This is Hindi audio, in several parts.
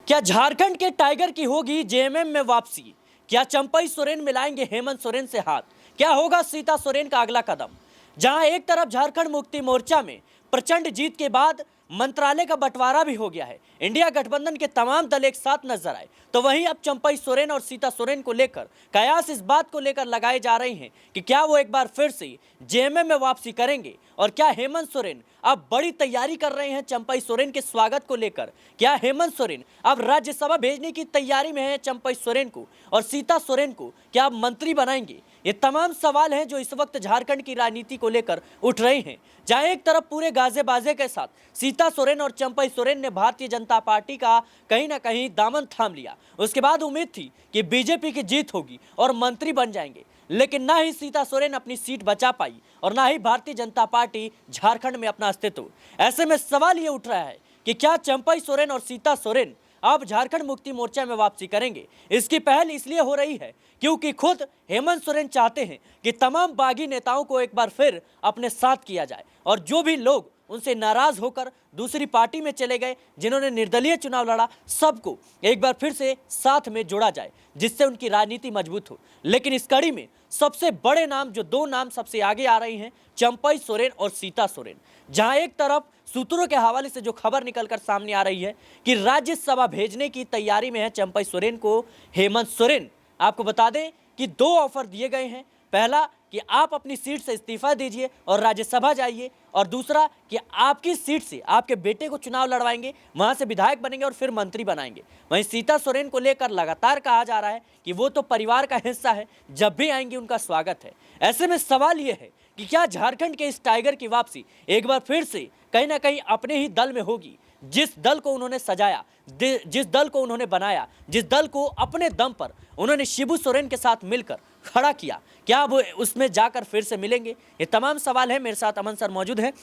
क्या झारखंड के टाइगर की होगी जेएमएम में वापसी? क्या चंपई सोरेन मिलाएंगे हेमंत सोरेन से हाथ? क्या होगा सीता सोरेन का अगला कदम? जहां एक तरफ झारखंड मुक्ति मोर्चा में प्रचंड जीत के बाद मंत्रालय का बंटवारा भी हो गया है, इंडिया गठबंधन के तमाम दल एक साथ नजर आए, तो वहीं अब चंपई सोरेन और सीता सोरेन को लेकर कयास इस बात को लेकर लगाए जा रही हैं कि क्या वो एक बार फिर से जेएमएम में वापसी करेंगे और क्या हेमंत सोरेन अब बड़ी तैयारी कर रहे हैं चंपई सोरेन के स्वागत को लेकर? क्या हेमंत सोरेन अब राज्यसभा भेजने की तैयारी में है चंपई सोरेन को, और सीता सोरेन को क्या अब मंत्री बनाएंगे? ये तमाम सवाल हैं जो इस वक्त झारखंड की राजनीति को लेकर उठ रहे हैं, जहां एक तरफ पूरे गाजे बाजे के साथ सीता सोरेन और चंपई सोरेन ने भारतीय जनता पार्टी का कहीं ना कहीं दामन थाम लिया। उसके बाद उम्मीद थी कि बीजेपी की जीत होगी और मंत्री बन जाएंगे, लेकिन ना ही सीता सोरेन अपनी सीट बचा पाई और ना ही भारतीय जनता पार्टी झारखंड में अपना अस्तित्व। ऐसे में सवाल ये उठ रहा है कि क्या चंपई सोरेन और सीता सोरेन अब झारखंड मुक्ति मोर्चा में वापसी करेंगे? इसकी पहल इसलिए हो रही है क्योंकि खुद हेमंत सोरेन चाहते हैं कि तमाम बागी नेताओं को एक बार फिर अपने साथ किया जाए, और जो भी लोग उनसे नाराज होकर दूसरी पार्टी में चले गए, जिन्होंने निर्दलीय चुनाव लड़ा, सबको एक बार फिर से साथ में जोड़ा जाए, जिससे उनकी राजनीति मजबूत हो। लेकिन इस कड़ी में सबसे बड़े नाम, जो दो नाम सबसे आगे आ रही हैं, चंपई सोरेन और सीता सोरेन। जहां एक तरफ सूत्रों के हवाले से जो खबर निकलकर सामने आ रही है कि राज्यसभा भेजने की तैयारी में है चंपई सोरेन को हेमंत सोरेन। आपको बता दें कि दो ऑफर दिए गए हैं, पहला कि आप अपनी सीट से इस्तीफा दीजिए और राज्यसभा जाइए, और दूसरा कि आपकी सीट से आपके बेटे को चुनाव लड़वाएंगे, वहां से विधायक बनेंगे और फिर मंत्री बनाएंगे। वहीं सीता सोरेन को लेकर लगातार कहा जा रहा है कि वो तो परिवार का हिस्सा है, जब भी आएंगे उनका स्वागत है। ऐसे में सवाल ये है कि क्या झारखंड के इस टाइगर की वापसी एक बार फिर से कहीं ना कहीं अपने ही दल में होगी, जिस दल को उन्होंने सजाया, जिस दल को उन्होंने बनाया, जिस दल को अपने दम पर उन्होंने शिबू सोरेन के साथ मिलकर खड़ा किया, क्या वो उसमें जाकर फिर से मिलेंगे? ये तमाम सवाल है। मेरे साथ अमन सर मौजूद हैं।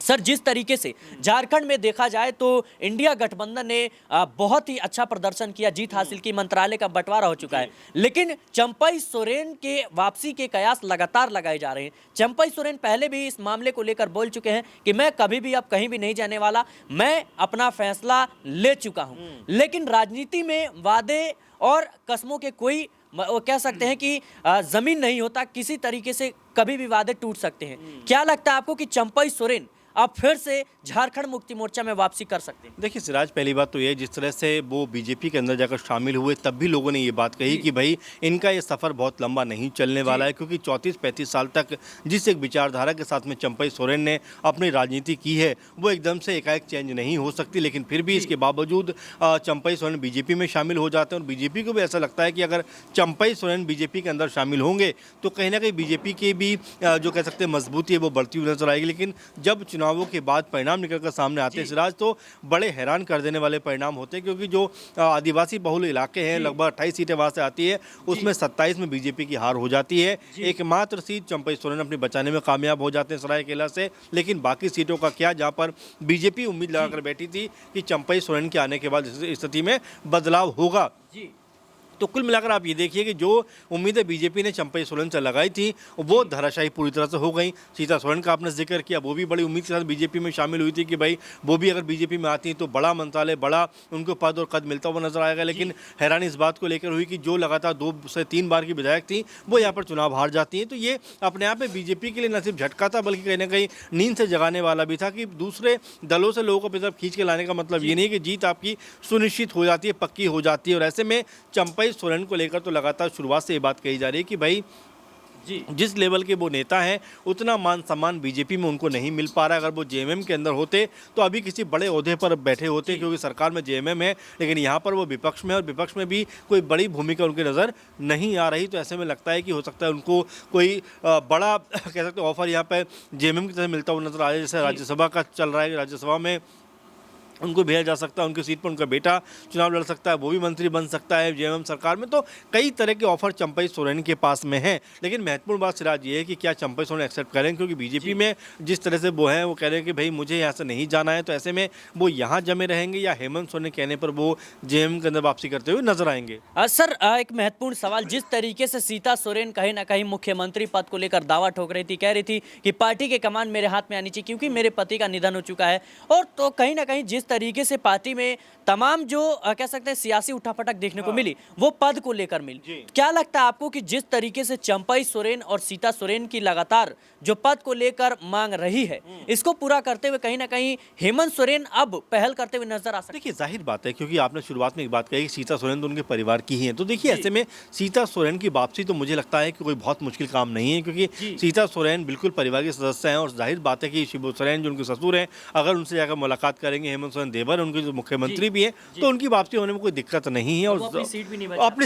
सर, जिस तरीके से झारखंड में देखा जाए तो इंडिया गठबंधन ने बहुत ही अच्छा प्रदर्शन किया, जीत हासिल की, मंत्रालय का बंटवारा हो चुका है, लेकिन चंपई सोरेन के वापसी के कयास लगातार लगाए जा रहे हैं। चंपई सोरेन पहले भी इस मामले को लेकर बोल चुके हैं कि मैं कभी भी अब कहीं भी नहीं जाने वाला, मैं अपना फैसला ले चुका हूं। लेकिन राजनीति में वादे और कसमों के कोई, वो कह सकते हैं कि जमीन नहीं होता, किसी तरीके से कभी भी वादे टूट सकते हैं। क्या लगता है आपको कि चंपई सोरेन अब फिर से झारखंड मुक्ति मोर्चा में वापसी कर सकते हैं? देखिए सिराज, पहली बात तो ये, जिस तरह से वो बीजेपी के अंदर जाकर शामिल हुए तब भी लोगों ने ये बात कही कि भाई इनका ये सफ़र बहुत लंबा नहीं चलने वाला है, क्योंकि 34-35 साल तक जिस एक विचारधारा के साथ में चंपई सोरेन ने अपनी राजनीति की है, वो एकदम से एकाएक चेंज नहीं हो सकती। लेकिन फिर भी इसके बावजूद चंपई सोरेन बीजेपी में शामिल हो जाते हैं, और बीजेपी को भी ऐसा लगता है कि अगर चंपई सोरेन बीजेपी के अंदर शामिल होंगे तो कहीं ना कहीं बीजेपी की भी जो कह सकते हैं मजबूती है वो बढ़ती हुई नजर आएगी। लेकिन जब चुनावों के बाद परिणाम निकलकर सामने आते हैं सिराज, तो बड़े हैरान कर देने वाले परिणाम होते हैं, क्योंकि जो आदिवासी बहुल इलाके हैं, लगभग 28 सीटें वहां से आती है, उसमें 27 में बीजेपी की हार हो जाती है। एकमात्र सीट चंपई सोरेन अपनी बचाने में कामयाब हो जाते हैं सरायकेला से। लेकिन बाकी सीटों का क्या, जहां पर बीजेपी उम्मीद लगाकर बैठी थी कि चंपई सोरेन के आने के बाद स्थिति में बदलाव होगा, तो कुल मिलाकर आप ये देखिए कि जो उम्मीदें बीजेपी ने चंपई सोरेन से लगाई थी वो धराशायी पूरी तरह से हो गई। सीता सोरेन का आपने जिक्र किया, वो भी बड़ी उम्मीद के साथ बीजेपी में शामिल हुई थी कि भाई वो भी अगर बीजेपी में आती हैं तो बड़ा मंत्रालय, बड़ा उनको पद और कद मिलता हुआ नजर आएगा। लेकिन हैरानी इस बात को लेकर हुई कि जो लगातार 2 से 3 बार की विधायक थी वो यहाँ पर चुनाव हार जाती हैं। तो ये अपने आप में बीजेपी के लिए न सिर्फ झटका था, बल्कि कहीं ना कहीं नींद से जगाने वाला भी था कि दूसरे दलों से लोगों को अपनी तरफ खींच के लाने का मतलब ये नहीं है कि जीत आपकी सुनिश्चित हो जाती है, पक्की हो जाती है। और ऐसे में चंपई सोरेन को लेकर तो लगातार शुरुआत से ये बात कही जा रही है कि भाई जिस लेवल के वो नेता हैं उतना मान सम्मान बीजेपी में उनको नहीं मिल पा रहा है। अगर वो जेएमएम के अंदर होते तो अभी किसी बड़े ओहदे पर बैठे होते, क्योंकि सरकार में जेएमएम है, लेकिन यहाँ पर वो विपक्ष में, और विपक्ष में भी कोई बड़ी भूमिका उनकी नज़र नहीं आ रही। तो ऐसे में लगता है कि हो सकता है उनको कोई बड़ा कह सकते ऑफर यहाँ पर जेएमएम की तरह मिलता हुआ नजर आ जाए। जैसे राज्यसभा का चल रहा है, राज्यसभा में उनको भेजा जा सकता है, उनकी सीट पर उनका बेटा चुनाव लड़ सकता है, वो भी मंत्री बन सकता है जेएमएम सरकार में। तो कई तरह के ऑफर चंपई सोरेन के पास में हैं। लेकिन महत्वपूर्ण बात सिराज ये है कि क्या चंपई सोरेन एक्सेप्ट करें, क्योंकि बीजेपी में जिस तरह से वो हैं वो कह रहे हैं कि भाई मुझे यहाँ से नहीं जाना है। तो ऐसे में वो यहाँ जमे रहेंगे या हेमंत सोरेन कहने पर वो जेएमएम के अंदर वापसी करते हुए नजर आएंगे? सर, एक महत्वपूर्ण सवाल, जिस तरीके से सीता सोरेन कहीं ना कहीं मुख्यमंत्री पद को लेकर दावा ठोक रही थी, कह रही थी कि पार्टी के कमान मेरे हाथ में आनी चाहिए क्योंकि मेरे पति का निधन हो चुका है, और तो कहीं ना कहीं जिस तरीके से पार्टी में तमाम जो कह सकते हैं सियासी उठापटक देखने को मिली वो पद को लेकर मिली। क्या लगता है आपको कि जिस तरीके से चंपई सोरेन और सीता सोरेन की लगातार जो पद को लेकर मांग रही है, इसको पूरा करते हुए कहीं ना कहीं हेमंत सोरेन अब पहल करते हुए नजर आ सकते हैं? देखिए जाहिर बात है, क्योंकि आपने शुरुआत में एक बात कही कि सीता सोरेन तो उनके परिवार की ही है, तो देखिए ऐसे में सीता सोरेन की वापसी तो मुझे लगता है कि कोई बहुत मुश्किल काम नहीं है, क्योंकि सीता सोरेन बिल्कुल परिवार के सदस्य हैं। और जाहिर बात है कि शिबू सोरेन जो उनके ससुर हैं, अगर उनसे जाकर मुलाकात करेंगे, हेमंत सोरेन देवर उनके जो मुख्यमंत्री भी हैं, तो उनकी वापसी होने में कोई दिक्कत नहीं है। और अपनी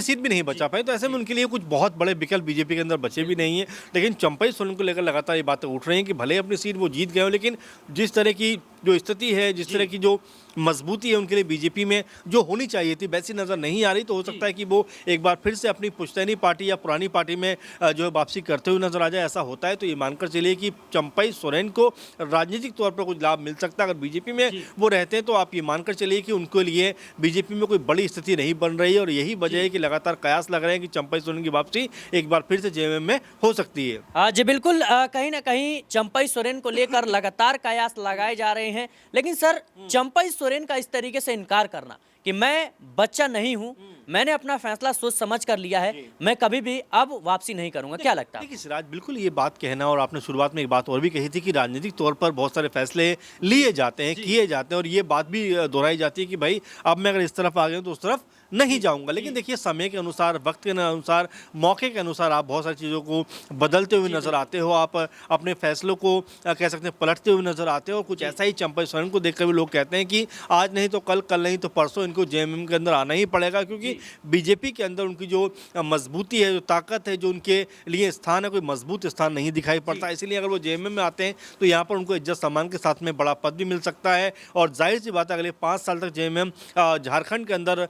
सीट भी नहीं बचा पाए, तो ऐसे में उनके लिए कुछ बहुत बड़े विकल्प बीजेपी के अंदर बचे भी नहीं है। लेकिन चंपई सोरेन को लेकर लगातार ये बातें उठ रही हैं कि भले अपनी सीट वो जीत गए हो, लेकिन जिस तरह की जो स्थिति है, जिस तरह की जो मजबूती है उनके लिए बीजेपी में जो होनी चाहिए थी वैसी नज़र नहीं आ रही। तो हो सकता है कि वो एक बार फिर से अपनी पुश्तैनी पार्टी या पुरानी पार्टी में जो है वापसी करते हुए नजर आ जाए। ऐसा होता है तो ये मानकर चलिए कि चंपई सोरेन को राजनीतिक तौर पर कुछ लाभ मिल सकता है। अगर बीजेपी में वो रहते हैं तो आप ये मानकर चलिए कि उनके लिए बीजेपी में कोई बड़ी स्थिति नहीं बन रही है। और यही वजह है कि लगातार कयास लग रहे हैं कि चंपई सोरेन की वापसी एक बार फिर से जेएमएम में हो सकती है। जी बिल्कुल, कहीं ना कहीं चंपई सोरेन को लेकर लगातार कयास लगाए जा रहे हैं। लेकिन सर, चंपई सोरेन का इस तरीके से इनकार करना कि मैं बच्चा नहीं हूं, मैंने अपना फैसला सोच समझ कर लिया है, मैं कभी भी अब वापसी नहीं करूंगा, क्या लगता है? देखिए सिराज, बिल्कुल ये बात कहना, और आपने शुरुआत में एक बात और भी कही थी कि राजनीतिक तौर पर बहुत सारे फैसले लिए जाते हैं, किए जाते हैं, और ये बात भी दोहराई जाती है कि भाई अब मैं अगर इस तरफ आ गया तो उस तरफ नहीं जाऊंगा। लेकिन देखिए समय के अनुसार, वक्त के अनुसार, मौके के अनुसार आप बहुत सारी चीज़ों को बदलते हुए नजर आते हो। आप अपने फैसलों को कह सकते हैं पलटते हुए नजर आते हो। और कुछ ऐसा ही चंपई सोरेन को देखकर भी लोग कहते हैं कि आज नहीं तो कल, कल नहीं तो परसों इनको जेएमएम के अंदर आना ही पड़ेगा, क्योंकि बीजेपी के अंदर उनकी जो मजबूती है, जो ताकत है, जो उनके लिए स्थान है, कोई मजबूत स्थान नहीं दिखाई पड़ता। इसलिए अगर वो जेएमएम में आते हैं तो यहाँ पर उनको इज्जत सम्मान के साथ में बड़ा पद भी मिल सकता है। और जाहिर सी बात है अगले 5 साल तक जेएमएम झारखंड के अंदर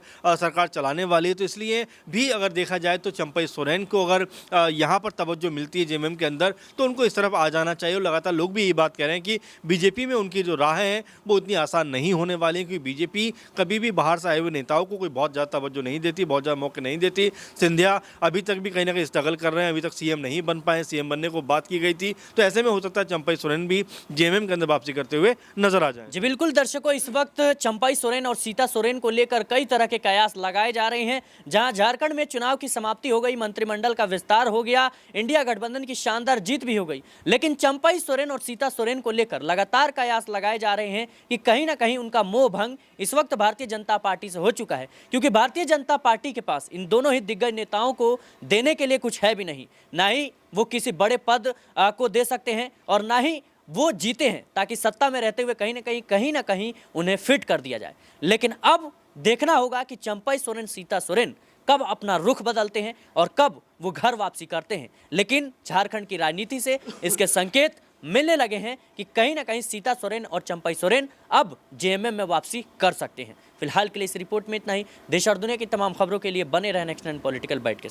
सरकार चलाने वाली है। तो इसलिए भी अगर देखा जाए तो चंपई सोरेन को अगर यहाँ पर तवज्जो मिलती है जेएमएम के अंदर तो उनको इस तरफ आ जाना चाहिए। और लगातार लोग भी ये बात कह रहे हैं कि बीजेपी में उनकी जो राह है वो इतनी आसान नहीं होने वाली है, क्योंकि बीजेपी कभी भी बाहर से आए हुए नेताओं को कोई बहुत ज़्यादा तवज्जो नहीं देती, बहुत ज़्यादा मौके नहीं देती। सिंधिया अभी तक भी कहीं ना कहीं स्ट्रगल कर रहे हैं, अभी तक सीएम नहीं बन पाए, सीएम बनने को बात की गई थी। तो ऐसे में हो सकता है चंपई सोरेन भी जेएमएम के अंदर वापसी करते हुए नजर आ जाए। जी बिल्कुल दर्शकों, इस वक्त चंपई सोरेन और सीता सोरेन को लेकर कई तरह के कयास लगाए जा रहे हैं। जहां झारखंड में चुनाव की समाप्ति हो गई, मंत्रिमंडल का विस्तार हो गया, इंडिया गठबंधन की शानदार जीत भी हो गई, लेकिन चंपई सोरेन और सीता सोरेन को लेकर लगातार कयास लगाए जा रहे हैं कि कहीं ना कहीं उनका मोह भंग इस वक्त भारतीय जनता पार्टी से हो चुका है। क्योंकि भारतीय जनता पार्टी के पास इन दोनों ही दिग्गज नेताओं को देने के लिए कुछ है भी नहीं, ना ही वो किसी बड़े पद को दे सकते हैं और ना ही वो जीते हैं ताकि सत्ता में रहते हुए कहीं ना कहीं उन्हें फिट कर दिया जाए। लेकिन अब देखना होगा कि चंपई सोरेन, सीता सोरेन कब अपना रुख बदलते हैं और कब वो घर वापसी करते हैं। लेकिन झारखंड की राजनीति से इसके संकेत मिलने लगे हैं कि कहीं ना कहीं सीता सोरेन और चंपई सोरेन अब जेएमएम में वापसी कर सकते हैं। फिलहाल के लिए इस रिपोर्ट में इतना ही। देश और दुनिया की तमाम खबरों के लिए बने रहें नेक्स्ट 9 पॉलिटिकल बाइट के साथ।